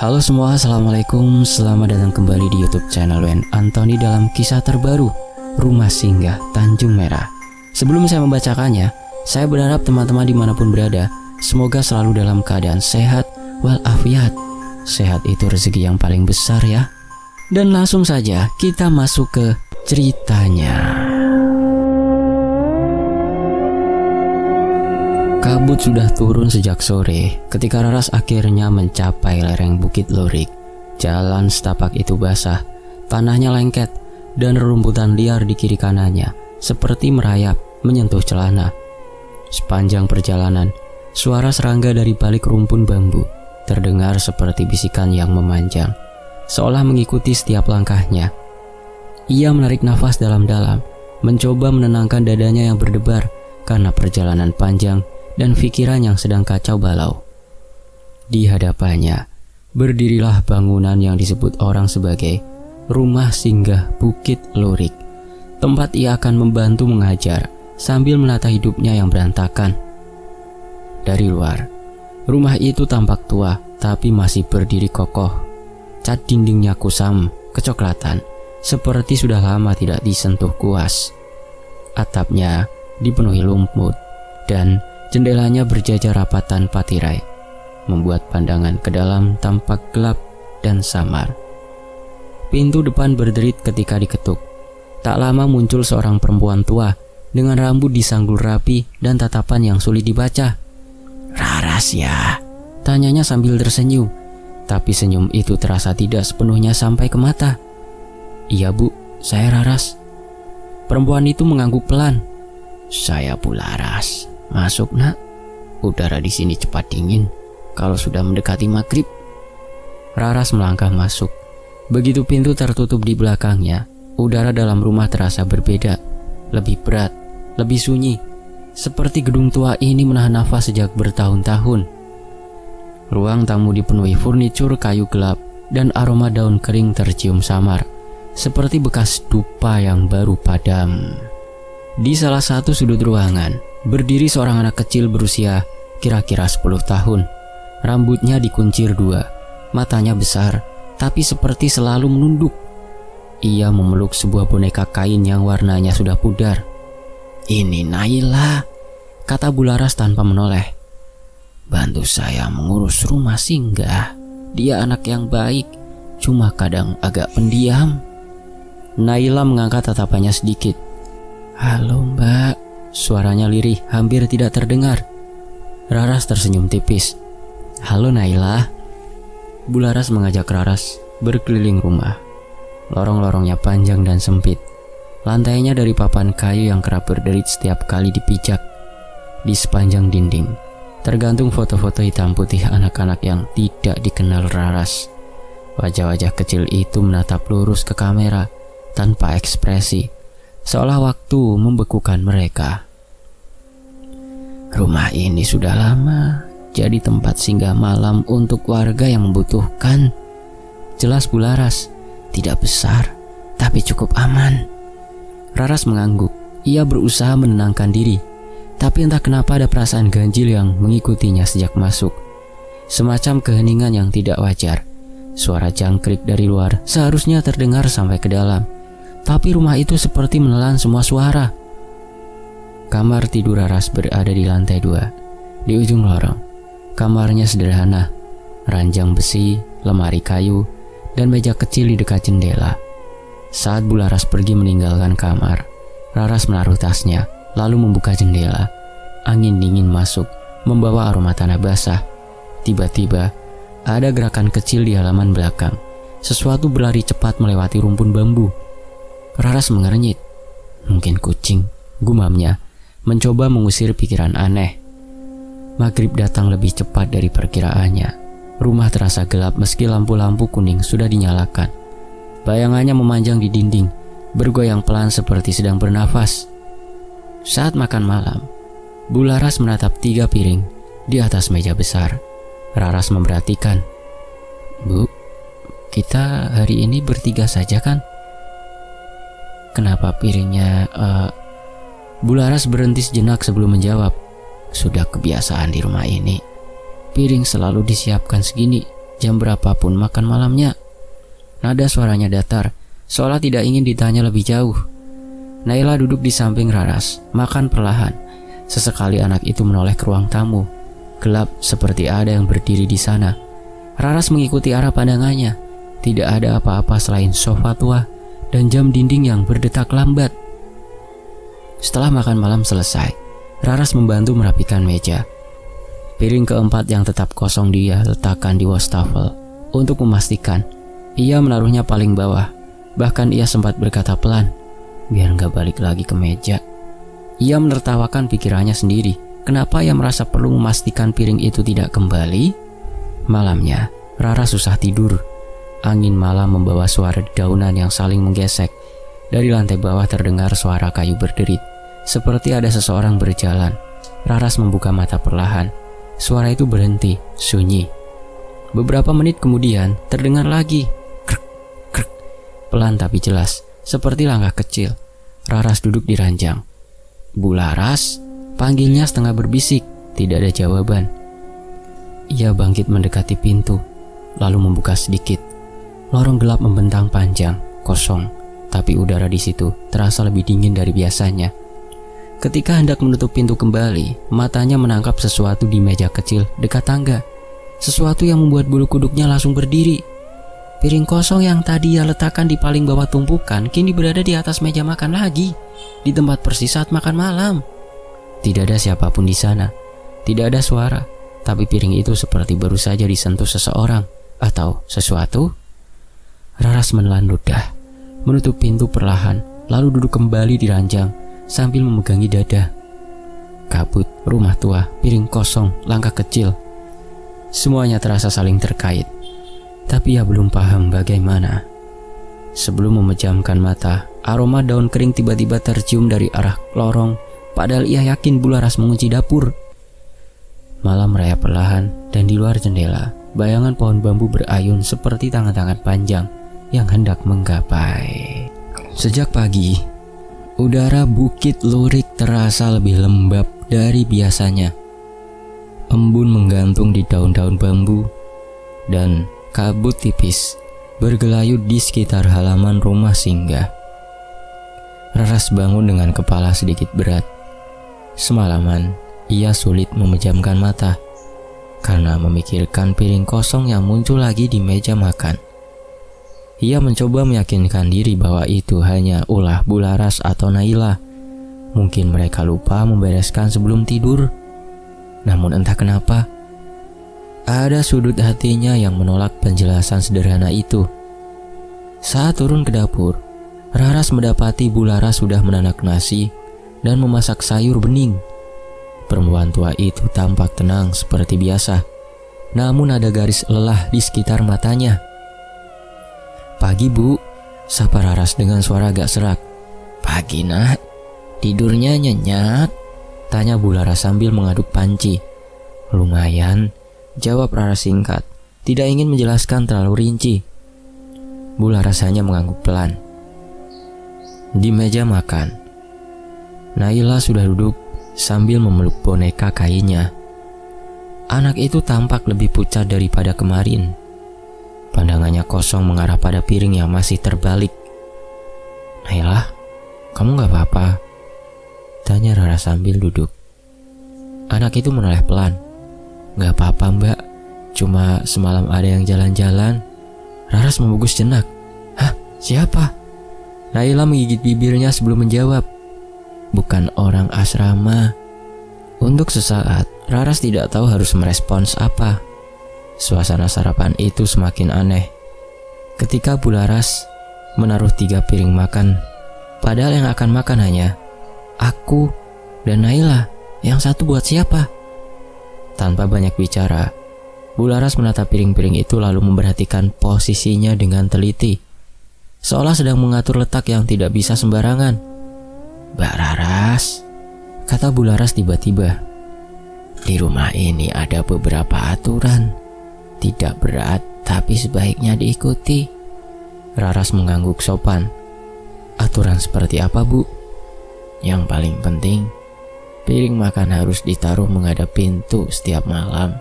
Halo semua, assalamualaikum. Selamat datang kembali di YouTube channel Wen Antoni dalam kisah terbaru Rumah Singgah Tanjung Merah. Sebelum saya membacakannya, saya berharap teman-teman dimanapun berada, semoga selalu dalam keadaan sehat walafiat. Sehat itu rezeki yang paling besar ya. Dan langsung saja kita masuk ke ceritanya. Kabut sudah turun sejak sore ketika Raras akhirnya mencapai lereng Bukit Lurik. Jalan setapak itu basah, tanahnya lengket, dan rerumputan liar di kiri kanannya seperti merayap menyentuh celana. Sepanjang perjalanan, suara serangga dari balik rumpun bambu terdengar seperti bisikan yang memanjang, seolah mengikuti setiap langkahnya. Ia menarik nafas dalam-dalam, mencoba menenangkan dadanya yang berdebar karena perjalanan panjang dan pikiran yang sedang kacau balau. Di hadapannya berdirilah bangunan yang disebut orang sebagai Rumah Singgah Bukit Lurik, tempat ia akan membantu mengajar sambil menata hidupnya yang berantakan. Dari luar, rumah itu tampak tua tapi masih berdiri kokoh. Cat dindingnya kusam, kecoklatan, seperti sudah lama tidak disentuh kuas. Atapnya dipenuhi lumut dan jendelanya berjajar rapat tanpa tirai, membuat pandangan ke dalam tampak gelap dan samar. Pintu depan berderit ketika diketuk. Tak lama muncul seorang perempuan tua dengan rambut disanggul rapi dan tatapan yang sulit dibaca. "Raras ya?" tanyanya sambil tersenyum, tapi senyum itu terasa tidak sepenuhnya sampai ke mata. "Iya bu, saya Raras." Perempuan itu mengangguk pelan. "Saya Bularas. Masuk nak, udara di sini cepat dingin kalau sudah mendekati maghrib." Raras melangkah masuk. Begitu pintu tertutup di belakangnya, udara dalam rumah terasa berbeda, lebih berat, lebih sunyi, seperti gedung tua ini menahan nafas sejak bertahun-tahun. Ruang tamu dipenuhi furnitur kayu gelap dan aroma daun kering tercium samar, seperti bekas dupa yang baru padam. Di salah satu sudut ruangan berdiri seorang anak kecil berusia kira-kira 10 tahun. Rambutnya dikuncir dua, matanya besar, tapi seperti selalu menunduk. Ia memeluk sebuah boneka kain yang warnanya sudah pudar. "Ini Naila," kata Bularas tanpa menoleh. "Bantu saya mengurus rumah singgah. Dia anak yang baik, cuma kadang agak pendiam." Naila mengangkat tatapannya sedikit. "Halo mbak," suaranya lirih, hampir tidak terdengar. Raras tersenyum tipis. "Halo Naila." Bularas mengajak Raras berkeliling rumah. Lorong-lorongnya panjang dan sempit. Lantainya dari papan kayu yang kerap berderit setiap kali dipijak. Di sepanjang dinding tergantung foto-foto hitam putih anak-anak yang tidak dikenal Raras. Wajah-wajah kecil itu menatap lurus ke kamera tanpa ekspresi, seolah waktu membekukan mereka. "Rumah ini sudah lama jadi tempat singgah malam untuk warga yang membutuhkan," jelas Bularas. "Tidak besar, tapi cukup aman." Raras mengangguk. Ia berusaha menenangkan diri, tapi entah kenapa ada perasaan ganjil yang mengikutinya sejak masuk. Semacam keheningan yang tidak wajar. Suara jangkrik dari luar seharusnya terdengar sampai ke dalam, tapi rumah itu seperti menelan semua suara. Kamar tidur Raras berada di lantai 2, di ujung lorong. Kamarnya sederhana, ranjang besi, lemari kayu, dan meja kecil di dekat jendela. Saat Bularas pergi meninggalkan kamar, Raras menaruh tasnya, lalu membuka jendela. Angin dingin masuk, membawa aroma tanah basah. Tiba-tiba, ada gerakan kecil di halaman belakang. Sesuatu berlari cepat melewati rumpun bambu. Raras mengernyit. "Mungkin kucing," gumamnya, mencoba mengusir pikiran aneh. Maghrib datang lebih cepat dari perkiraannya. Rumah terasa gelap meski lampu-lampu kuning sudah dinyalakan. Bayangannya memanjang di dinding, bergoyang pelan seperti sedang bernafas. Saat makan malam, Bularas menatap 3 piring di atas meja besar. Raras memperhatikan. "Bu, kita hari ini bertiga saja kan? Kenapa piringnya..." Bularas berhenti sejenak sebelum menjawab. "Sudah kebiasaan di rumah ini. Piring selalu disiapkan segini, jam berapapun makan malamnya. Nada suaranya datar, seolah tidak ingin ditanya lebih jauh. Naila duduk di samping Raras, makan perlahan. Sesekali anak itu menoleh ke ruang tamu. Gelap seperti ada yang berdiri di sana. Raras mengikuti arah pandangannya. Tidak ada apa-apa selain sofa tua dan jam dinding yang berdetak lambat. Setelah makan malam selesai, Raras membantu merapikan meja. Piring keempat yang tetap kosong dia letakkan di wastafel untuk memastikan ia menaruhnya paling bawah. Bahkan ia sempat berkata pelan, biar gak balik lagi ke meja. Ia menertawakan pikirannya sendiri. Kenapa ia merasa perlu memastikan piring itu tidak kembali? Malamnya, Raras susah tidur. Angin malam membawa suara dedaunan yang saling menggesek. Dari lantai bawah terdengar suara kayu berderit, seperti ada seseorang berjalan. Raras membuka mata perlahan. Suara itu berhenti, sunyi. Beberapa menit kemudian terdengar lagi, krek, krek, pelan tapi jelas, seperti langkah kecil. Raras duduk di ranjang. "Bu Laras?" panggilnya setengah berbisik, tidak ada jawaban. Ia bangkit mendekati pintu, lalu membuka sedikit. Lorong gelap membentang panjang, kosong, tapi udara di situ terasa lebih dingin dari biasanya. Ketika hendak menutup pintu kembali, matanya menangkap sesuatu di meja kecil dekat tangga. Sesuatu yang membuat bulu kuduknya langsung berdiri. Piring kosong yang tadi ia letakkan di paling bawah tumpukan kini berada di atas meja makan lagi, di tempat persis saat makan malam. Tidak ada siapapun di sana, tidak ada suara, tapi piring itu seperti baru saja disentuh seseorang atau sesuatu. Raras menelan ludah, menutup pintu perlahan, lalu duduk kembali di ranjang sambil memegangi dada. Kabut, rumah tua, piring kosong, langkah kecil. Semuanya terasa saling terkait, tapi ia belum paham bagaimana. Sebelum memejamkan mata, aroma daun kering tiba-tiba tercium dari arah lorong, padahal ia yakin Bu Laras mengunci dapur. Malam merayap perlahan, dan di luar jendela, bayangan pohon bambu berayun seperti tangan-tangan panjang yang hendak menggapai. Sejak pagi, udara Bukit Lurik terasa lebih lembab dari biasanya. Embun menggantung di daun-daun bambu, dan kabut tipis bergelayut di sekitar halaman rumah singgah. Raras bangun dengan kepala sedikit berat. Semalaman, ia sulit memejamkan mata karena memikirkan piring kosong yang muncul lagi di meja makan. Ia mencoba meyakinkan diri bahwa itu hanya ulah Bu Laras atau Naila. Mungkin mereka lupa membereskan sebelum tidur. Namun entah kenapa, ada sudut hatinya yang menolak penjelasan sederhana itu. Saat turun ke dapur, Raras mendapati Bu Laras sudah menanak nasi dan memasak sayur bening. Perempuan tua itu tampak tenang seperti biasa, namun ada garis lelah di sekitar matanya. "Pagi, Bu," sapa Raras dengan suara agak serak. "Pagi, Nak. Tidurnya nyenyak?" tanya Bu Laras sambil mengaduk panci. "Lumayan," jawab Raras singkat, tidak ingin menjelaskan terlalu rinci. Bu Laras hanya mengangguk pelan. Di meja makan, Naila sudah duduk sambil memeluk boneka kainnya. Anak itu tampak lebih pucat daripada kemarin. Pandangannya kosong mengarah pada piring yang masih terbalik. "Naila, kamu gak apa-apa?" tanya Raras sambil duduk. Anak itu menoleh pelan. "Gak apa-apa, Mbak. Cuma semalam ada yang jalan-jalan." Raras membungkus jenak. "Hah? Siapa?" Naila menggigit bibirnya sebelum menjawab. "Bukan orang asrama." Untuk sesaat, Raras tidak tahu harus merespons apa. Suasana sarapan itu semakin aneh. Ketika Bu Laras menaruh 3 piring makan, padahal yang akan makan hanya aku dan Naila. Yang satu buat siapa? Tanpa banyak bicara, Bu Laras menatap piring-piring itu lalu memperhatikan posisinya dengan teliti, seolah sedang mengatur letak yang tidak bisa sembarangan. "Mbak Raras," kata Bu Laras tiba-tiba, "di rumah ini ada beberapa aturan. Tidak berat, tapi sebaiknya diikuti." Raras mengangguk sopan. "Aturan seperti apa, Bu?" "Yang paling penting, piring makan harus ditaruh menghadap pintu setiap malam.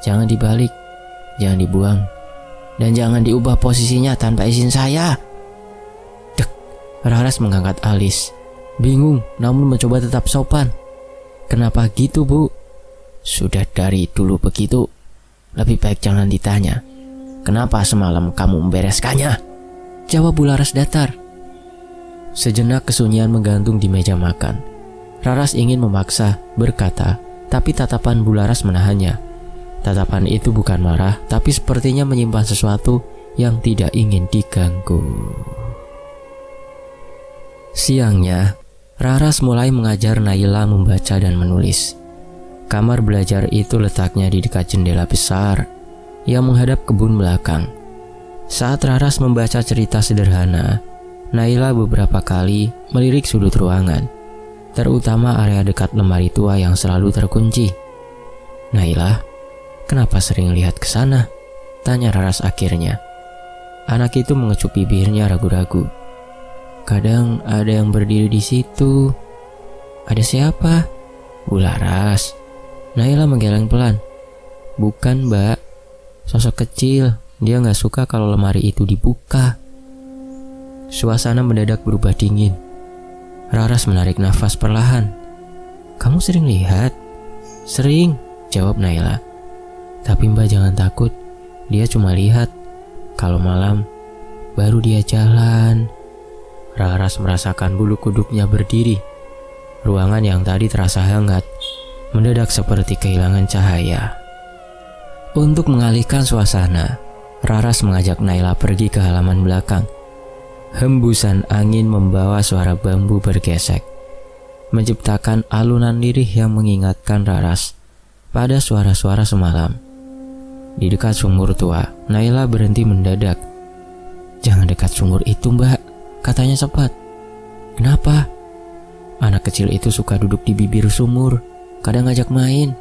Jangan dibalik. jangan dibuang. Dan jangan diubah posisinya tanpa izin saya. Dek, Raras mengangkat alis. Bingung namun mencoba tetap sopan. Kenapa gitu, Bu? Sudah dari dulu begitu. Lebih baik jangan ditanya. Kenapa semalam kamu membereskannya? Jawab Bularas datar. Sejenak kesunyian menggantung di meja makan. Raras ingin memaksa berkata, tapi tatapan Bularas menahannya. Tatapan itu bukan marah, tapi sepertinya menyimpan sesuatu yang tidak ingin diganggu. Siangnya, Raras mulai mengajar Naila membaca dan menulis. Kamar belajar itu letaknya di dekat jendela besar yang menghadap kebun belakang. Saat Raras membaca cerita sederhana, Naila beberapa kali melirik sudut ruangan, terutama area dekat lemari tua yang selalu terkunci. Naila, kenapa sering lihat ke sana? Tanya Raras akhirnya. Anak itu mengecup bibirnya ragu-ragu. Kadang ada yang berdiri di situ. Ada siapa? Bularas. Naila menggeleng pelan. Bukan, Mbak. Sosok kecil. Dia gak suka kalau lemari itu dibuka. Suasana mendadak berubah dingin. Raras menarik nafas perlahan. Kamu sering lihat? Sering, jawab Naila. Tapi Mbak jangan takut. Dia cuma lihat. Kalau malam, baru dia jalan. Raras merasakan bulu kuduknya berdiri. Ruangan yang tadi terasa hangat mendadak seperti kehilangan cahaya. Untuk mengalihkan suasana, Raras mengajak Naila pergi ke halaman belakang. Hembusan angin membawa suara bambu bergesek, menciptakan alunan lirih yang mengingatkan Raras pada suara-suara semalam. Di dekat sumur tua, Naila berhenti mendadak. Jangan dekat sumur itu, Mbak, katanya cepat. Kenapa? Anak kecil itu suka duduk di bibir sumur, kadang ngajak main.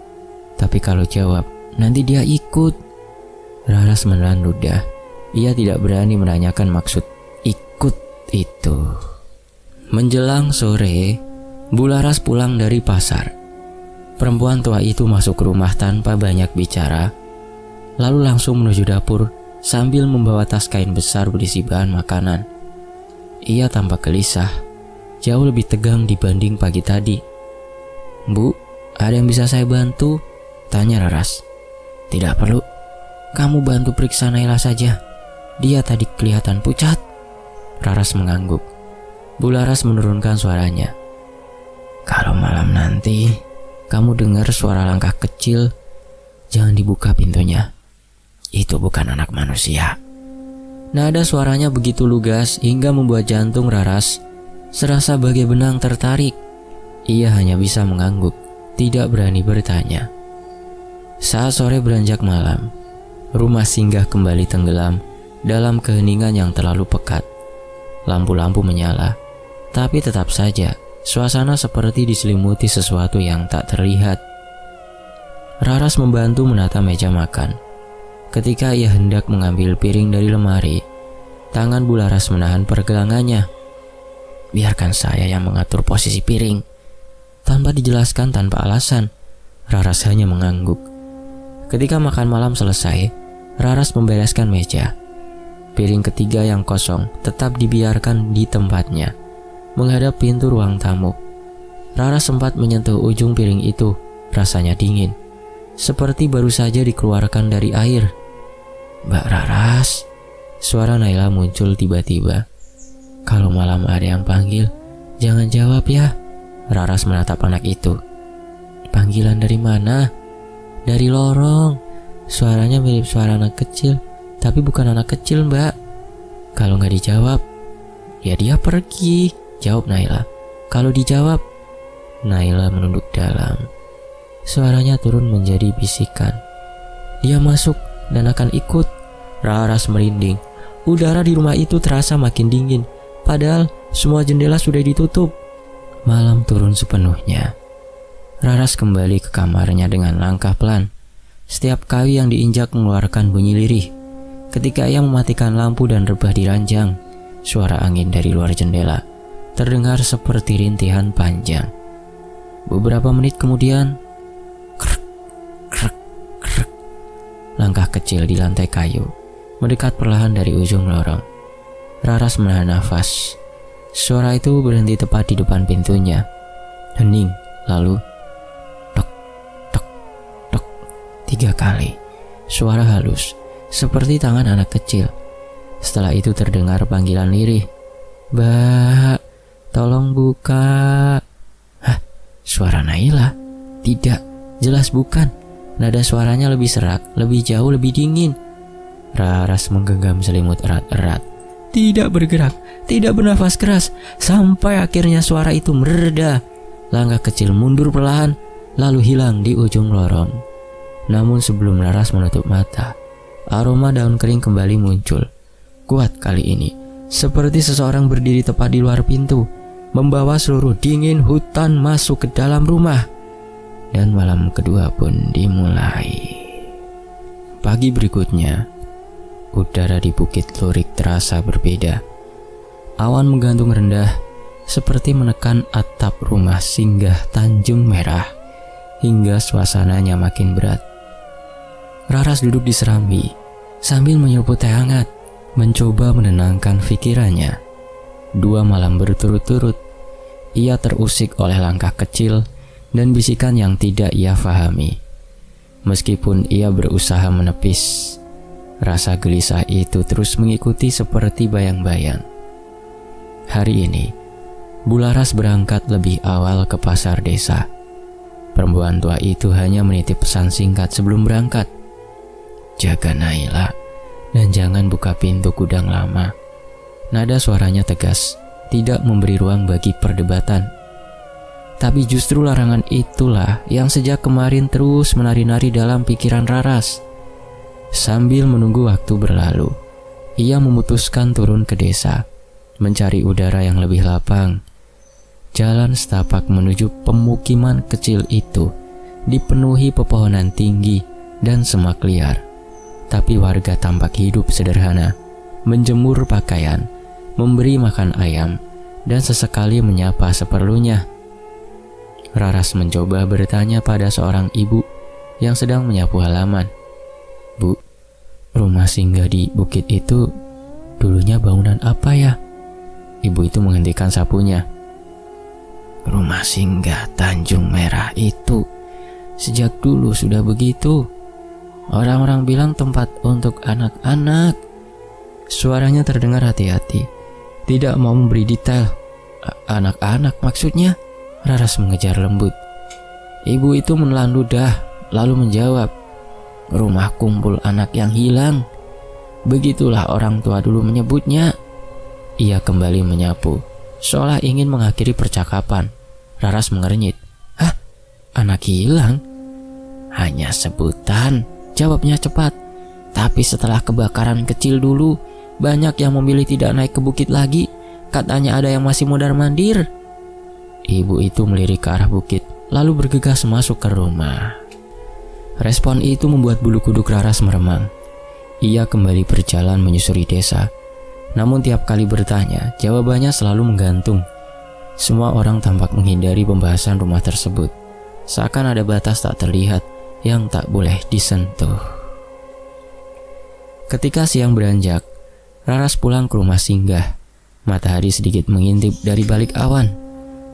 Tapi kalau jawab, nanti dia ikut. Raras menelan ludah. Ia tidak berani menanyakan maksud ikut itu. Menjelang sore, Bularas pulang dari pasar. Perempuan tua itu masuk rumah tanpa banyak bicara, lalu langsung menuju dapur sambil membawa tas kain besar berisi bahan makanan. Ia tampak gelisah, jauh lebih tegang dibanding pagi tadi. Bu, ada yang bisa saya bantu? Tanya Raras. Tidak perlu, kamu bantu periksa Naila saja. Dia tadi kelihatan pucat. Raras mengangguk. Bularas menurunkan suaranya. Kalau malam nanti kamu dengar suara langkah kecil, jangan dibuka pintunya. Itu bukan anak manusia. Nada suaranya begitu lugas hingga membuat jantung Raras serasa bagai benang tertarik. Ia hanya bisa mengangguk, tidak berani bertanya. Saat sore beranjak malam, rumah singgah kembali tenggelam dalam keheningan yang terlalu pekat. Lampu-lampu menyala, tapi tetap saja suasana seperti diselimuti sesuatu yang tak terlihat. Raras membantu menata meja makan. Ketika ia hendak mengambil piring dari lemari, tangan Bularas menahan pergelangannya. Biarkan saya yang mengatur posisi piring. Tanpa dijelaskan tanpa alasan, Raras hanya mengangguk. Ketika makan malam selesai, Raras membereskan meja. Piring ketiga yang kosong tetap dibiarkan di tempatnya, menghadap pintu ruang tamu. Raras sempat menyentuh ujung piring itu, rasanya dingin, seperti baru saja dikeluarkan dari air. Mbak Raras, suara Naila muncul tiba-tiba. Kalau malam ada yang panggil, jangan jawab ya. Raras menatap anak itu. Panggilan dari mana? Dari lorong. Suaranya mirip suara anak kecil, tapi bukan anak kecil, Mbak. Kalau nggak dijawab, ya dia pergi, jawab Naila. Kalau dijawab, Naila menunduk dalam. Suaranya turun menjadi bisikan. Dia masuk dan akan ikut. Raras merinding. Udara di rumah itu terasa makin dingin, padahal semua jendela sudah ditutup. Malam turun sepenuhnya. Raras kembali ke kamarnya dengan langkah pelan. Setiap kayu yang diinjak mengeluarkan bunyi lirih. Ketika ia mematikan lampu dan rebah di ranjang, suara angin dari luar jendela terdengar seperti rintihan panjang. Beberapa menit kemudian, krek, krek, krek. langkah kecil di lantai kayu, mendekat perlahan dari ujung lorong. Raras menahan nafas. Suara itu berhenti tepat di depan pintunya. Hening, lalu tok, tok, tok 3 kali. Suara halus, seperti tangan anak kecil. Setelah itu terdengar panggilan lirih. "Mbak, tolong buka." Hah, suara Naila? Tidak, jelas bukan. Nada suaranya lebih serak, lebih jauh, lebih dingin. Raras menggenggam selimut erat-erat. Tidak bergerak, tidak bernafas keras, sampai akhirnya suara itu mereda. Langkah kecil mundur perlahan, lalu hilang di ujung lorong. Namun sebelum Raras menutup mata, aroma daun kering kembali muncul. Kuat kali ini, seperti seseorang berdiri tepat di luar pintu, membawa seluruh dingin hutan masuk ke dalam rumah. Dan malam kedua pun dimulai. Pagi berikutnya, udara di Bukit Lurik terasa berbeda. Awan menggantung rendah, seperti menekan atap rumah singgah Tanjung Merah, hingga suasananya makin berat. Raras duduk di serambi, sambil menyeruput teh hangat, mencoba menenangkan pikirannya. 2 malam berturut-turut, ia terusik oleh langkah kecil dan bisikan yang tidak ia fahami. Meskipun ia berusaha menepis, rasa gelisah itu terus mengikuti seperti bayang-bayang. Hari ini, Bularas berangkat lebih awal ke pasar desa. Perempuan tua itu hanya menitip pesan singkat sebelum berangkat. "Jaga Naila dan jangan buka pintu gudang lama." Nada suaranya tegas, tidak memberi ruang bagi perdebatan. Tapi justru larangan itulah yang sejak kemarin terus menari-nari dalam pikiran Raras. Sambil menunggu waktu berlalu, ia memutuskan turun ke desa, mencari udara yang lebih lapang. Jalan setapak menuju pemukiman kecil itu dipenuhi pepohonan tinggi dan semak liar. Tapi warga tampak hidup sederhana, menjemur pakaian, memberi makan ayam, dan sesekali menyapa seperlunya. Raras mencoba bertanya pada seorang ibu yang sedang menyapu halaman. "Bu, rumah singgah di bukit itu dulunya bangunan apa ya?" Ibu itu menghentikan sapunya. "Rumah singgah Tanjung Merah itu sejak dulu sudah begitu. Orang-orang bilang tempat untuk anak-anak." Suaranya terdengar hati-hati, tidak mau memberi detail. "Anak-anak maksudnya?" Raras mengejar lembut. Ibu itu menelan ludah, lalu menjawab, "Rumah kumpul anak yang hilang. Begitulah orang tua dulu menyebutnya." Ia kembali menyapu, seolah ingin mengakhiri percakapan. Raras mengernyit. "Hah? Anak hilang?" "Hanya sebutan," jawabnya cepat. "Tapi setelah kebakaran kecil dulu, banyak yang memilih tidak naik ke bukit lagi. Katanya ada yang masih mondar-mandir." Ibu itu melirik ke arah bukit, lalu bergegas masuk ke rumah. Respon itu membuat bulu kuduk Raras meremang. Ia kembali berjalan menyusuri desa. Namun tiap kali bertanya, jawabannya selalu menggantung. Semua orang tampak menghindari pembahasan rumah tersebut, seakan ada batas tak terlihat yang tak boleh disentuh. Ketika siang beranjak, Raras pulang ke rumah singgah. Matahari sedikit mengintip dari balik awan,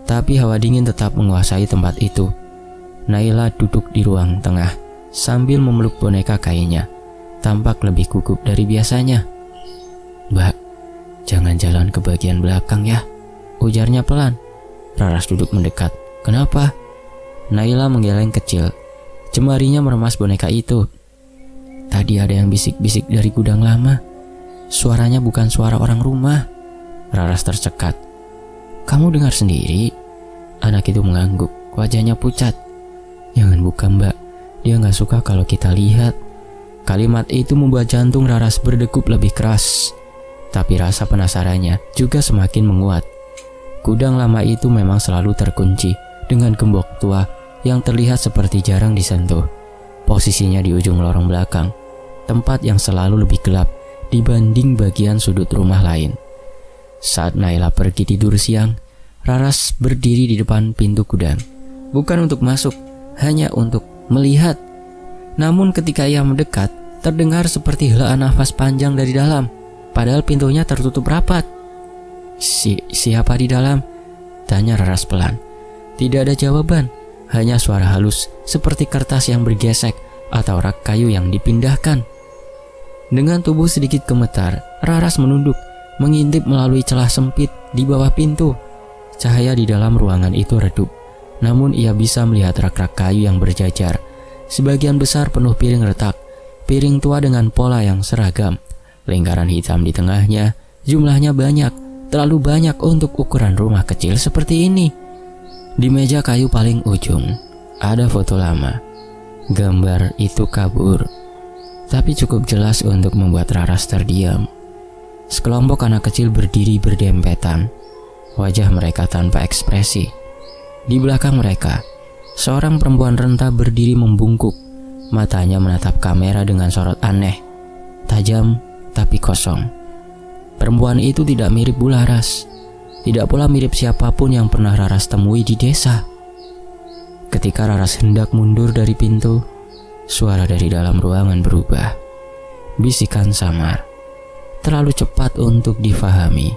tapi hawa dingin tetap menguasai tempat itu. Naila duduk di ruang tengah sambil memeluk boneka kainnya, tampak lebih gugup dari biasanya. "Mbak, jangan jalan ke bagian belakang ya," ujarnya pelan. Raras duduk mendekat. "Kenapa?" Naila menggeleng kecil, jemarinya meremas boneka itu. "Tadi ada yang bisik-bisik dari gudang lama. Suaranya bukan suara orang rumah." Raras tercekat. "Kamu dengar sendiri?" Anak itu mengangguk, wajahnya pucat. "Jangan buka Mbak, dia gak suka kalau kita lihat." Kalimat itu membuat jantung Raras berdegup lebih keras. Tapi rasa penasarannya juga semakin menguat. Gudang lama itu memang selalu terkunci dengan gembok tua yang terlihat seperti jarang disentuh. Posisinya di ujung lorong belakang, tempat yang selalu lebih gelap dibanding bagian sudut rumah lain. Saat Naila pergi tidur siang, Raras berdiri di depan pintu gudang, bukan untuk masuk, hanya untuk melihat. Namun ketika ia mendekat, terdengar seperti helaan nafas panjang dari dalam, padahal pintunya tertutup rapat. Siapa di dalam? Tanya Raras pelan. Tidak ada jawaban, hanya suara halus seperti kertas yang bergesek atau rak kayu yang dipindahkan. Dengan tubuh sedikit gemetar, Raras menunduk, mengintip melalui celah sempit di bawah pintu. Cahaya di dalam ruangan itu redup, namun ia bisa melihat rak-rak kayu yang berjajar. Sebagian besar penuh piring retak, piring tua dengan pola yang seragam. Lingkaran hitam di tengahnya, jumlahnya banyak, terlalu banyak untuk ukuran rumah kecil seperti ini. Di meja kayu paling ujung, ada foto lama. Gambar itu kabur, tapi cukup jelas untuk membuat Raras terdiam. Sekelompok anak kecil berdiri berdempetan, wajah mereka tanpa ekspresi. Di belakang mereka, seorang perempuan renta berdiri membungkuk, matanya menatap kamera dengan sorot aneh, tajam tapi kosong. Perempuan itu tidak mirip Bu Laras, tidak pula mirip siapapun yang pernah Raras temui di desa. Ketika Raras hendak mundur dari pintu, suara dari dalam ruangan berubah. Bisikan samar, terlalu cepat untuk difahami,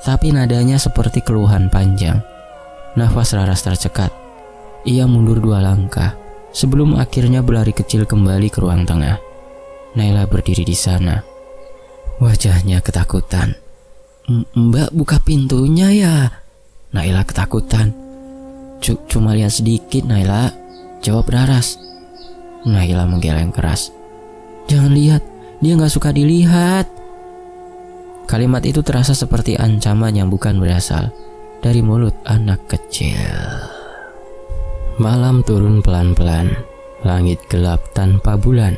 tapi nadanya seperti keluhan panjang. Nafas Raras tercekat. Ia mundur 2 langkah sebelum akhirnya berlari kecil kembali ke ruang tengah. Naila berdiri di sana, wajahnya ketakutan. Mbak buka pintunya ya? Naila ketakutan. Cuma lihat sedikit Naila, jawab Raras. Naila menggeleng keras. Jangan lihat, dia gak suka dilihat. Kalimat itu terasa seperti ancaman yang bukan berasal dari mulut anak kecil. Malam turun pelan-pelan, langit gelap tanpa bulan,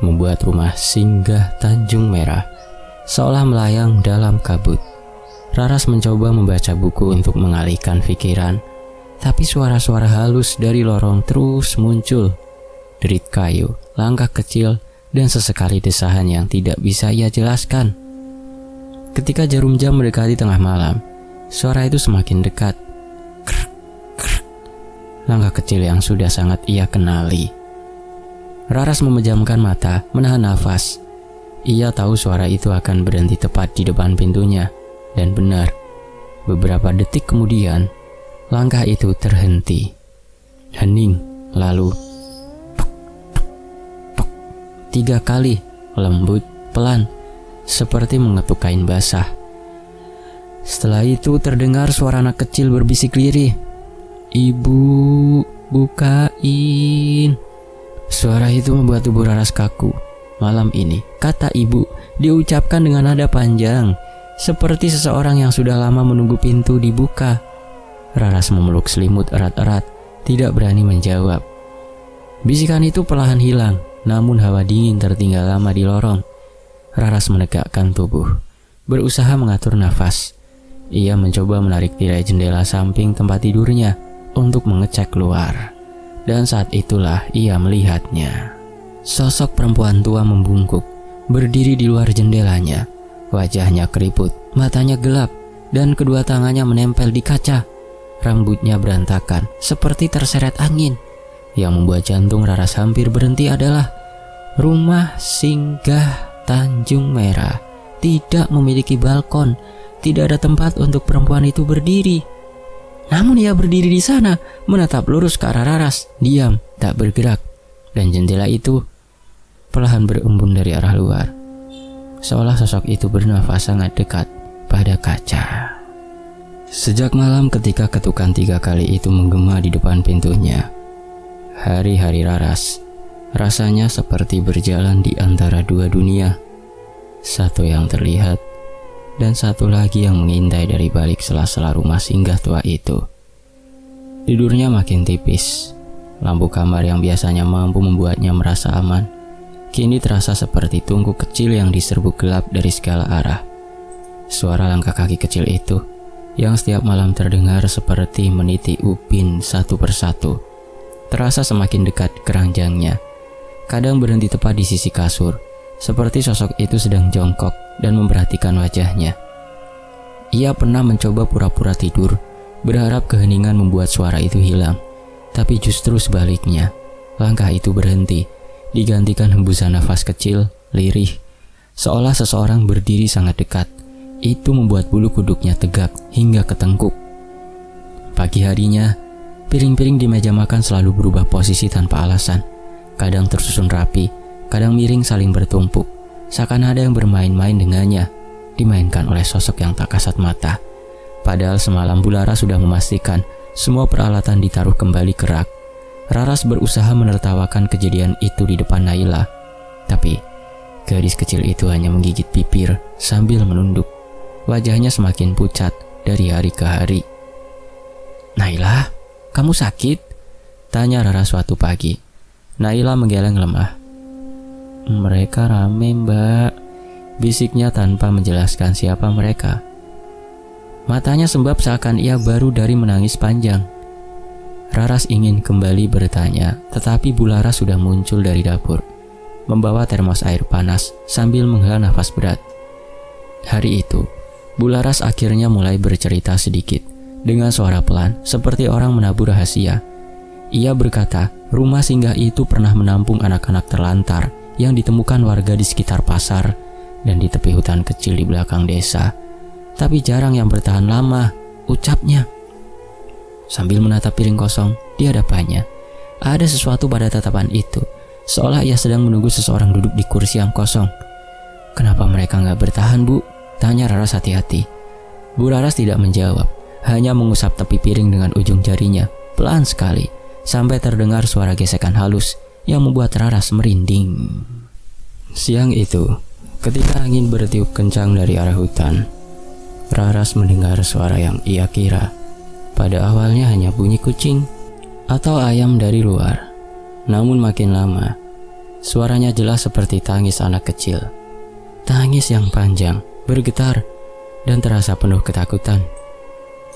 membuat rumah singgah Tanjung Merah seolah melayang dalam kabut. Raras mencoba membaca buku untuk mengalihkan pikiran, tapi suara-suara halus dari lorong terus muncul. Derit kayu, langkah kecil, dan sesekali desahan yang tidak bisa ia jelaskan. Ketika jarum jam mendekati tengah malam, suara itu semakin dekat. Krek, krek. Langkah kecil yang sudah sangat ia kenali. Raras memejamkan mata, menahan nafas. Ia tahu suara itu akan berhenti tepat di depan pintunya. Dan benar, beberapa detik kemudian, langkah itu terhenti. Hening, lalu tok, tok, tok. 3 kali, lembut, pelan, seperti mengetuk kain basah. Setelah itu terdengar suara anak kecil berbisik lirih. Ibu, bukain. Suara itu membuat tubuh Raras kaku. Malam ini, kata ibu diucapkan dengan nada panjang, seperti seseorang yang sudah lama menunggu pintu dibuka. Raras memeluk selimut erat-erat, tidak berani menjawab. Bisikan itu perlahan hilang, namun hawa dingin tertinggal lama di lorong. Raras menegakkan tubuh, berusaha mengatur nafas. Ia mencoba menarik tirai jendela samping tempat tidurnya untuk mengecek keluar. Dan saat itulah ia melihatnya. Sosok perempuan tua membungkuk, berdiri di luar jendelanya. Wajahnya keriput, matanya gelap, dan kedua tangannya menempel di kaca. Rambutnya berantakan, seperti terseret angin. Yang membuat jantung Raras hampir berhenti adalah rumah singgah Tanjung Merah tidak memiliki balkon. Tidak ada tempat untuk perempuan itu berdiri. Namun ia berdiri di sana, menatap lurus ke arah Raras, diam, tak bergerak. Dan jendela itu perlahan berembun dari arah luar, seolah sosok itu bernafas sangat dekat pada kaca. Sejak malam ketika ketukan 3 kali itu menggema di depan pintunya, hari-hari Raras rasanya seperti berjalan di antara 2 dunia. Satu yang terlihat, dan satu lagi yang mengintai dari balik sela-sela rumah singgah tua itu. Tidurnya makin tipis. Lampu kamar yang biasanya mampu membuatnya merasa aman, kini terasa seperti tungku kecil yang diserbu gelap dari segala arah. Suara langkah kaki kecil itu, yang setiap malam terdengar seperti meniti Upin satu persatu, terasa semakin dekat keranjangnya. Kadang berhenti tepat di sisi kasur, seperti sosok itu sedang jongkok dan memperhatikan wajahnya. Ia pernah mencoba pura-pura tidur, berharap keheningan membuat suara itu hilang. Tapi justru sebaliknya, langkah itu berhenti, digantikan hembusan nafas kecil, lirih, seolah seseorang berdiri sangat dekat. Itu membuat bulu kuduknya tegak hingga ketengkuk. Pagi harinya, piring-piring di meja makan selalu berubah posisi tanpa alasan. Kadang tersusun rapi, kadang miring saling bertumpuk. Seakan ada yang bermain-main dengannya, dimainkan oleh sosok yang tak kasat mata. Padahal semalam Bularas sudah memastikan semua peralatan ditaruh kembali ke rak. Raras berusaha menertawakan kejadian itu di depan Naila. Tapi, gadis kecil itu hanya menggigit bibir sambil menunduk. Wajahnya semakin pucat dari hari ke hari. "Naila, kamu sakit?" tanya Raras suatu pagi. Naila menggeleng lemah. "Mereka rame, Mbak," bisiknya tanpa menjelaskan siapa mereka. Matanya sembab seakan ia baru dari menangis panjang. Raras ingin kembali bertanya, tetapi Bularas sudah muncul dari dapur, membawa termos air panas sambil menghela nafas berat. Hari itu, Bularas akhirnya mulai bercerita sedikit, dengan suara pelan, seperti orang menabur rahasia. Ia berkata, rumah singgah itu pernah menampung anak-anak terlantar yang ditemukan warga di sekitar pasar dan di tepi hutan kecil di belakang desa. Tapi jarang yang bertahan lama, ucapnya. Sambil menatap piring kosong di hadapannya, ada sesuatu pada tatapan itu, seolah ia sedang menunggu seseorang duduk di kursi yang kosong. "Kenapa mereka nggak bertahan, Bu?" tanya Raras hati-hati. Bu Laras tidak menjawab, hanya mengusap tepi piring dengan ujung jarinya, pelan sekali, sampai terdengar suara gesekan halus yang membuat Raras merinding. Siang itu, ketika angin bertiup kencang dari arah hutan, Raras mendengar suara yang ia kira pada awalnya hanya bunyi kucing atau ayam dari luar. Namun makin lama, suaranya jelas seperti tangis anak kecil. Tangis yang panjang, bergetar, dan terasa penuh ketakutan.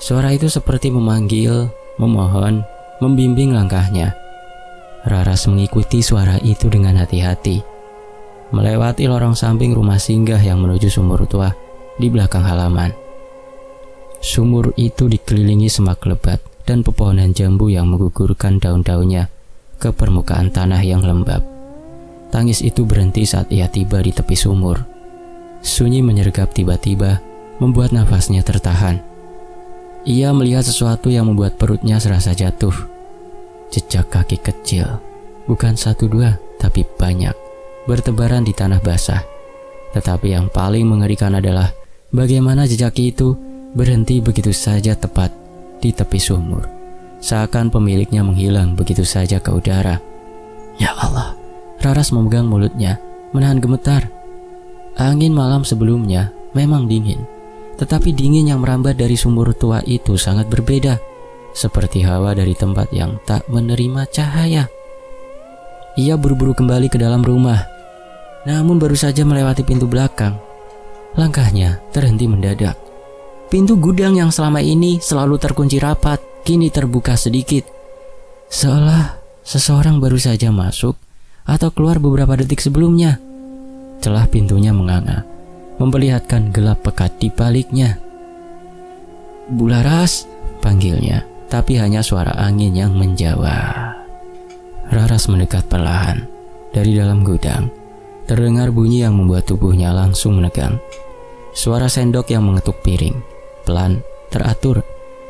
Suara itu seperti memanggil, memohon, membimbing langkahnya. Raras mengikuti suara itu dengan hati-hati, melewati lorong samping rumah singgah yang menuju sumur tua di belakang halaman. Sumur itu dikelilingi semak lebat dan pepohonan jambu yang menggugurkan daun-daunnya ke permukaan tanah yang lembab. Tangis itu berhenti saat ia tiba di tepi sumur. Sunyi menyergap tiba-tiba, membuat nafasnya tertahan. Ia melihat sesuatu yang membuat perutnya serasa jatuh. Jejak kaki kecil, bukan 1-2, tapi banyak, bertebaran di tanah basah. Tetapi yang paling mengerikan adalah bagaimana jejak itu berhenti begitu saja tepat di tepi sumur, seakan pemiliknya menghilang begitu saja ke udara. Ya Allah, Raras memegang mulutnya, menahan gemetar. Angin malam sebelumnya memang dingin, tetapi dingin yang merambat dari sumur tua itu sangat berbeda, seperti hawa dari tempat yang tak menerima cahaya. Ia buru-buru kembali ke dalam rumah, namun baru saja melewati pintu belakang, langkahnya terhenti mendadak. Pintu gudang yang selama ini selalu terkunci rapat, kini terbuka sedikit, seolah seseorang baru saja masuk atau keluar beberapa detik sebelumnya. Celah pintunya menganga, memperlihatkan gelap pekat di baliknya. "Bu Laras," panggilnya, tapi hanya suara angin yang menjawab. Raras mendekat perlahan. Dari dalam gudang, terdengar bunyi yang membuat tubuhnya langsung menegang. Suara sendok yang mengetuk piring, pelan, teratur,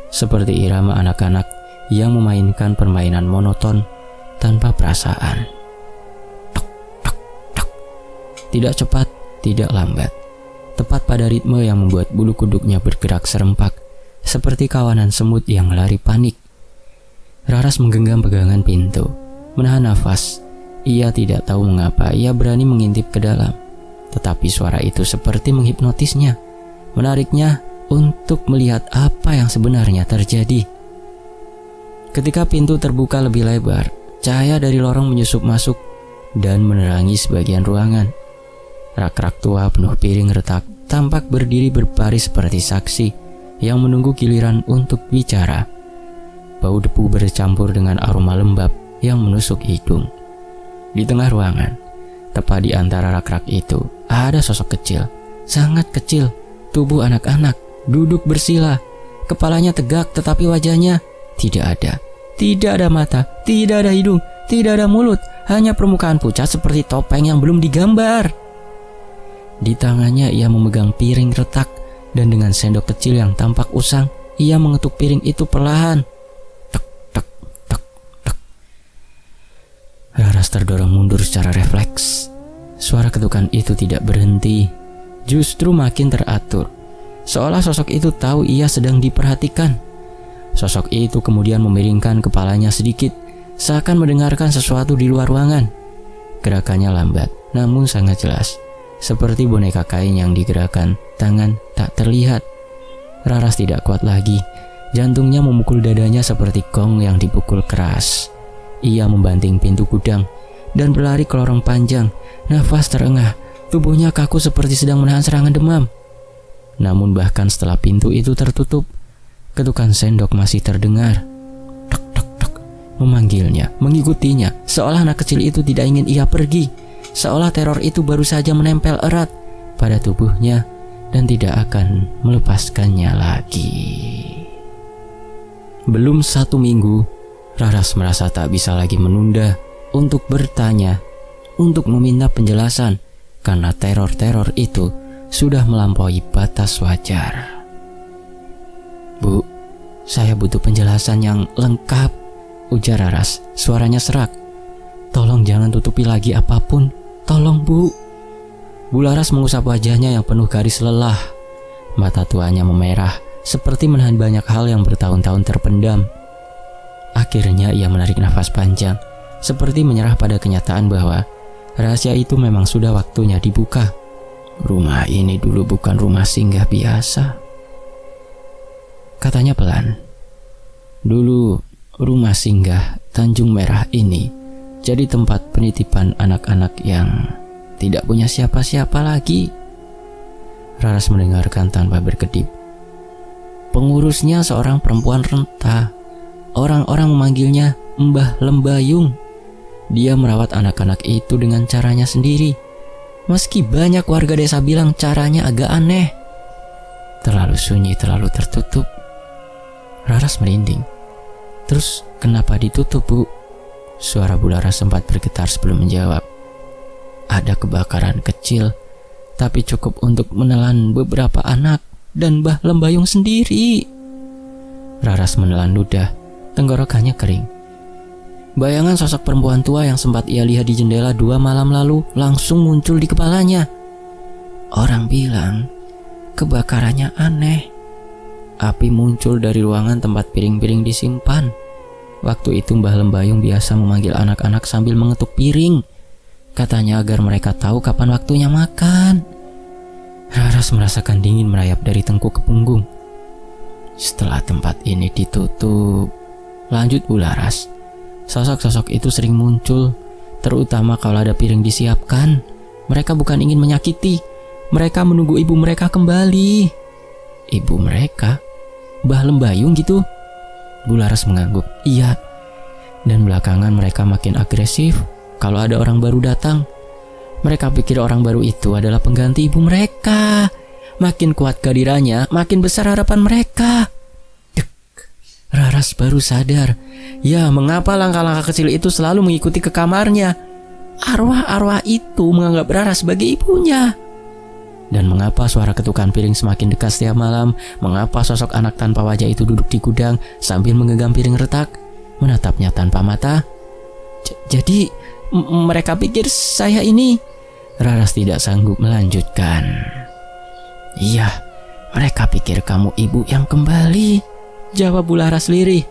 seperti irama anak-anak yang memainkan permainan monoton tanpa perasaan. Tidak cepat, tidak lambat. Tepat pada ritme yang membuat bulu kuduknya bergerak serempak, seperti kawanan semut yang lari panik. Raras menggenggam pegangan pintu, menahan nafas. Ia tidak tahu mengapa ia berani mengintip ke dalam. Tetapi suara itu seperti menghipnotisnya, menariknya untuk melihat apa yang sebenarnya terjadi. Ketika pintu terbuka lebih lebar, cahaya dari lorong menyusup masuk dan menerangi sebagian ruangan. Rak-rak tua penuh piring retak tampak berdiri berbaris seperti saksi yang menunggu giliran untuk bicara. Bau debu bercampur dengan aroma lembab yang menusuk hidung. Di tengah ruangan, tepat di antara rak-rak itu, ada sosok kecil, sangat kecil, tubuh anak-anak, duduk bersila. Kepalanya tegak tetapi wajahnya tidak ada. Tidak ada mata, tidak ada hidung, Tidak ada mulut, hanya permukaan pucat seperti topeng yang belum digambar. Di tangannya ia memegang piring retak, dan dengan sendok kecil yang tampak usang, ia mengetuk piring itu perlahan. Tek, tek, tek, tek. Raras terdorong mundur secara refleks. Suara ketukan itu tidak berhenti, justru makin teratur. Seolah sosok itu tahu ia sedang diperhatikan. Sosok itu kemudian memiringkan kepalanya sedikit, seakan mendengarkan sesuatu di luar ruangan. Gerakannya lambat, namun sangat jelas, seperti boneka kain yang digerakkan, tangan tak terlihat. Raras tidak kuat lagi, jantungnya memukul dadanya seperti gong yang dipukul keras. Ia membanting pintu gudang dan berlari ke lorong panjang. Nafas terengah, tubuhnya kaku seperti sedang menahan serangan demam. Namun bahkan setelah pintu itu tertutup, ketukan sendok masih terdengar. Tek, tek, tek, memanggilnya, mengikutinya, seolah anak kecil itu tidak ingin ia pergi, seolah teror itu baru saja menempel erat pada tubuhnya dan tidak akan melepaskannya lagi. Belum 1 minggu, Raras merasa tak bisa lagi menunda untuk bertanya, untuk meminta penjelasan, karena teror-teror itu sudah melampaui batas wajar. "Bu, saya butuh penjelasan yang lengkap," ujar Raras, suaranya serak. "Tolong jangan tutupi lagi apapun, tolong Bu." Bu Laras mengusap wajahnya yang penuh garis lelah. Mata tuanya memerah, seperti menahan banyak hal yang bertahun-tahun terpendam. Akhirnya ia menarik nafas panjang, seperti menyerah pada kenyataan bahwa rahasia itu memang sudah waktunya dibuka. "Rumah ini dulu bukan rumah singgah biasa," katanya pelan. "Dulu rumah singgah Tanjung Merah ini jadi tempat penitipan anak-anak yang tidak punya siapa-siapa lagi." Raras mendengarkan tanpa berkedip. Pengurusnya seorang perempuan renta. Orang-orang memanggilnya Mbah Lembayung. Dia merawat anak-anak itu dengan caranya sendiri, meski banyak warga desa bilang caranya agak aneh. Terlalu sunyi, terlalu tertutup. Raras merinding. "Terus kenapa ditutup, Bu?" Suara Bu Laras sempat bergetar sebelum menjawab. "Ada kebakaran kecil, tapi cukup untuk menelan beberapa anak dan Mbah Lembayung sendiri." Raras menelan ludah, tenggorokannya kering. Bayangan sosok perempuan tua yang sempat ia lihat di jendela 2 malam lalu langsung muncul di kepalanya. Orang bilang kebakarannya aneh. Api muncul dari ruangan tempat piring-piring disimpan. Waktu itu Mbah Lembayung biasa memanggil anak-anak sambil mengetuk piring. Katanya agar mereka tahu kapan waktunya makan. Raras merasakan dingin merayap dari tengkuk ke punggung. "Setelah tempat ini ditutup," lanjut Bu Laras, "sosok-sosok itu sering muncul, terutama kalau ada piring disiapkan. Mereka bukan ingin menyakiti, mereka menunggu ibu mereka kembali." "Ibu mereka? Mbah Lembayung gitu?" Bu Laras mengangguk. "Iya. Dan belakangan mereka makin agresif kalau ada orang baru datang. Mereka pikir orang baru itu adalah pengganti ibu mereka. Makin kuat kehadirannya, makin besar harapan mereka." Dek. Raras baru sadar. Ya, mengapa langkah-langkah kecil itu selalu mengikuti ke kamarnya? Arwah-arwah itu menganggap Raras sebagai ibunya. Dan mengapa suara ketukan piring semakin dekat setiap malam? Mengapa sosok anak tanpa wajah itu duduk di gudang sambil menggenggam piring retak, menatapnya tanpa mata? Jadi mereka pikir saya ini..." Raras tidak sanggup melanjutkan. "Iya, mereka pikir kamu ibu yang kembali," jawab Bu Laras lirih.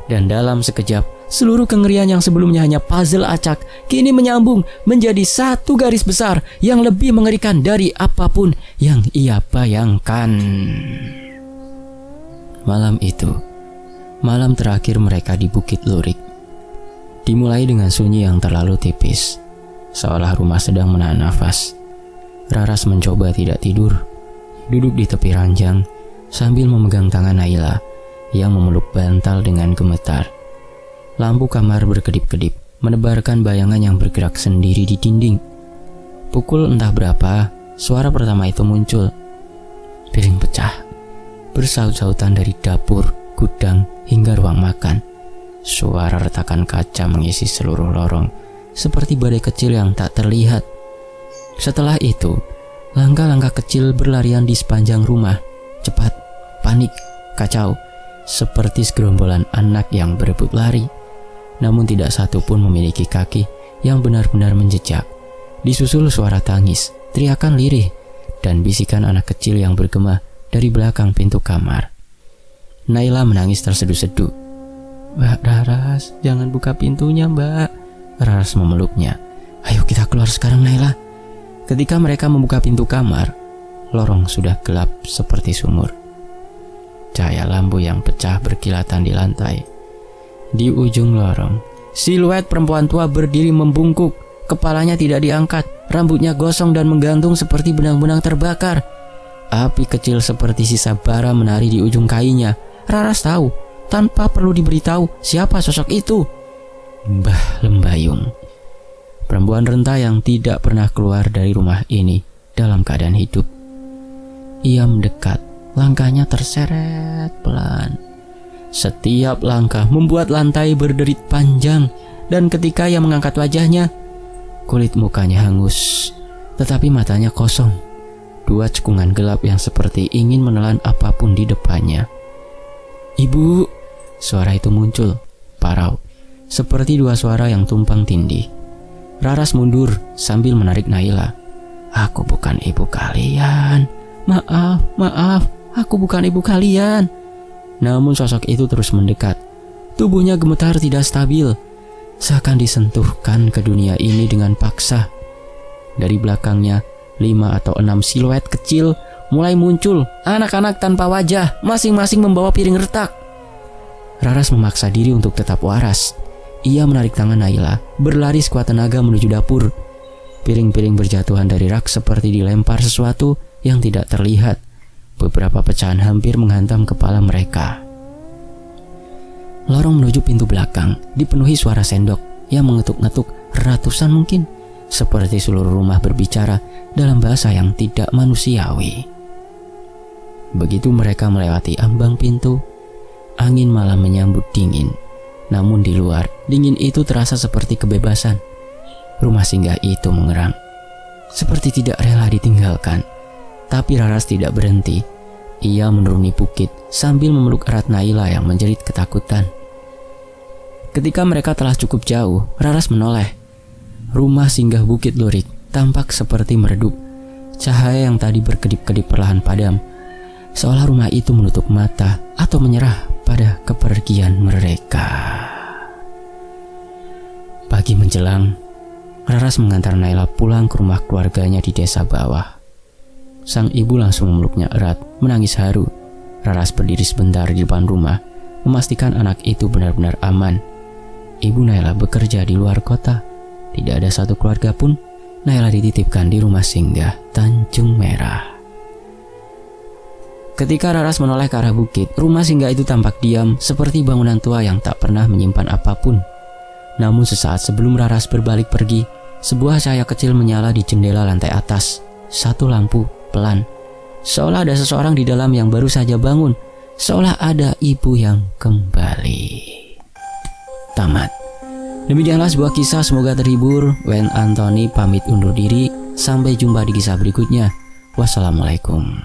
Dan dalam sekejap, seluruh kengerian yang sebelumnya hanya puzzle acak kini menyambung menjadi satu garis besar yang lebih mengerikan dari apapun yang ia bayangkan. Malam itu, malam terakhir mereka di Bukit Lurik, dimulai dengan sunyi yang terlalu tipis, seolah rumah sedang menahan nafas. Raras mencoba tidak tidur, duduk di tepi ranjang sambil memegang tangan Naila yang memeluk bantal dengan gemetar. Lampu kamar berkedip-kedip, menebarkan bayangan yang bergerak sendiri di dinding. Pukul entah berapa, suara pertama itu muncul. Piring pecah, bersaut-sautan dari dapur, gudang, hingga ruang makan. Suara retakan kaca mengisi seluruh lorong, seperti badai kecil yang tak terlihat. Setelah itu, langkah-langkah kecil berlarian di sepanjang rumah. Cepat, panik, kacau, seperti segerombolan anak yang berebut lari. Namun tidak satu pun memiliki kaki yang benar-benar menjejak. Disusul suara tangis, teriakan lirih, dan bisikan anak kecil yang bergema dari belakang pintu kamar. Naila menangis terseduh-seduh. "Mbak Raras, jangan buka pintunya, Mbak." Raras memeluknya. "Ayo kita keluar sekarang, Naila." Ketika mereka membuka pintu kamar, lorong sudah gelap seperti sumur. Cahaya lampu yang pecah berkilatan di lantai. Di ujung lorong, siluet perempuan tua berdiri membungkuk. Kepalanya tidak diangkat, rambutnya gosong dan menggantung seperti benang-benang terbakar. Api kecil seperti sisa bara menari di ujung kainnya. Raras tahu, tanpa perlu diberitahu, siapa sosok itu. Mbah Lembayung. Perempuan renta yang tidak pernah keluar dari rumah ini dalam keadaan hidup. Ia mendekat, langkahnya terseret pelan. Setiap langkah membuat lantai berderit panjang, dan ketika ia mengangkat wajahnya, kulit mukanya hangus, tetapi matanya kosong. Dua cekungan gelap yang seperti ingin menelan apapun di depannya. "Ibu!" Suara itu muncul, parau, seperti dua suara yang tumpang tindih. Raras mundur sambil menarik Naila. "Aku bukan ibu kalian. Maaf, aku bukan ibu kalian." Namun sosok itu terus mendekat. Tubuhnya gemetar tidak stabil, seakan disentuhkan ke dunia ini dengan paksa. Dari belakangnya, 5 atau 6 siluet kecil mulai muncul, anak-anak tanpa wajah, masing-masing membawa piring retak. Raras memaksa diri untuk tetap waras. Ia menarik tangan Naila, berlari sekuat tenaga menuju dapur. Piring-piring berjatuhan dari rak seperti dilempar sesuatu yang tidak terlihat. Beberapa pecahan hampir menghantam kepala mereka. Lorong menuju pintu belakang dipenuhi suara sendok yang mengetuk-ngetuk, ratusan mungkin, seperti seluruh rumah berbicara dalam bahasa yang tidak manusiawi. Begitu mereka melewati ambang pintu, angin malam menyambut dingin. Namun di luar, dingin itu terasa seperti kebebasan. Rumah singgah itu mengerang, seperti tidak rela ditinggalkan. Tapi Raras tidak berhenti. Ia menuruni bukit sambil memeluk erat Naila yang menjerit ketakutan. Ketika mereka telah cukup jauh, Raras menoleh. Rumah singgah Bukit Lurik tampak seperti meredup. Cahaya yang tadi berkedip-kedip perlahan padam, seolah rumah itu menutup mata atau menyerah pada kepergian mereka. Pagi menjelang, Raras mengantar Naila pulang ke rumah keluarganya di desa bawah. Sang ibu langsung memeluknya erat, menangis haru. Raras berdiri sebentar di depan rumah, memastikan anak itu benar-benar aman. Ibu Naila bekerja di luar kota. Tidak ada satu keluarga pun. Naila dititipkan di rumah singgah Tanjung Merah. Ketika Raras menoleh ke arah bukit, rumah singgah itu tampak diam, seperti bangunan tua yang tak pernah menyimpan apapun. Namun sesaat sebelum Raras berbalik pergi, sebuah cahaya kecil menyala di jendela lantai atas. Satu lampu, pelan. Seolah ada seseorang di dalam yang baru saja bangun. Seolah ada ibu yang kembali. Tamat. Demikianlah sebuah kisah, semoga terhibur. Wen Anthony pamit undur diri. Sampai jumpa di kisah berikutnya. Wassalamualaikum.